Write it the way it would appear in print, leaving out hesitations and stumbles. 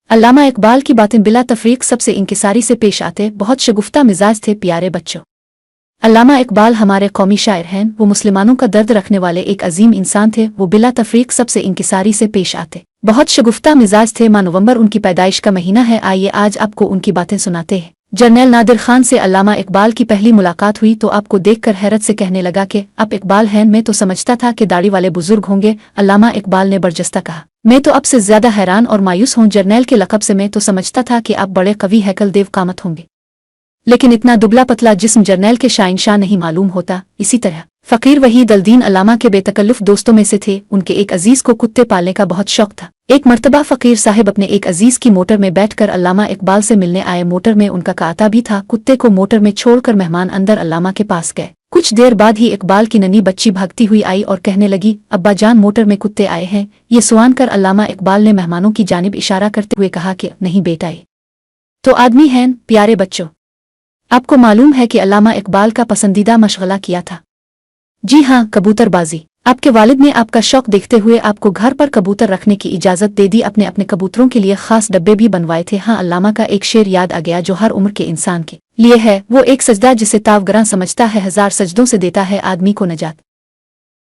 अल्लामा इकबाल की बातें बिला तफरीक सबसे इंकिसारी से पेश आते, बहुत शगुफ्ता मिजाज थे प्यारे बच्चों। अल्लामा इकबाल हमारे कौमी शायर हैं, वो मुसलमानों का दर्द रखने वाले एक अजीम इंसान थे। वो बिला तफरीक सबसे इंकिसारी से पेश आते, बहुत शगुफ्ता मिजाज थे। माह नवंबर उनकी पैदाइश का महीना है। आइए आज आपको उनकी बातें सुनाते हैं। जनरल नादिर खान से अल्लामा इकबाल की पहली मुलाकात हुई तो आपको देखकर हैरत से कहने लगा कि आप इकबाल हैं। मैं तो समझता था कि दाढ़ी वाले बुजुर्ग होंगे। अल्लामा इकबाल ने बरजस्ता कहा, मैं तो अब से ज्यादा हैरान और मायूस हूँ। जर्नैल के लक़ब से मैं तो समझता था कि आप बड़े कवि हैकल देव कामत होंगे, लेकिन इतना दुबला पतला जिस्म जर्नैल के शाइनशाह नहीं मालूम होता। इसी तरह फ़कीर वहीद अल-दीन अल्लामा के बेतकल्लुफ़ दोस्तों में से थे। उनके एक अजीज को कुत्ते पालने का बहुत शौक था। एक मर्तबा फ़कीर साहिब अपने एक अजीज की मोटर में बैठकर अल्लामा इकबाल से मिलने आए। मोटर में उनका काता भी था। कुत्ते को मोटर में छोड़कर मेहमान अंदर अल्लामा के पास गए। कुछ देर बाद ही इकबाल की नन्ही बच्ची भागती हुई आई और कहने लगी, अब्बा जान मोटर में कुत्ते आए हैं। ये सुआन कर अल्लामा इकबाल ने मेहमानों की जानिब इशारा करते हुए कहा कि नहीं बेटा, ये तो आदमी हैं। प्यारे बच्चों, आपको मालूम है कि अल्लामा इकबाल का पसंदीदा मशगला किया था? जी हाँ, कबूतरबाजी। आपके वालिद ने आपका शौक देखते हुए आपको घर पर कबूतर रखने की इजाज़त दे दी। अपने कबूतरों के लिए खास डब्बे भी बनवाए थे। हाँ, अल्लामा का एक शेर याद आ गया जो हर उम्र के इंसान के लिए है। वो एक सजदा जिसे तावगरां समझता है, 1000 सजदों से देता है आदमी को नजात।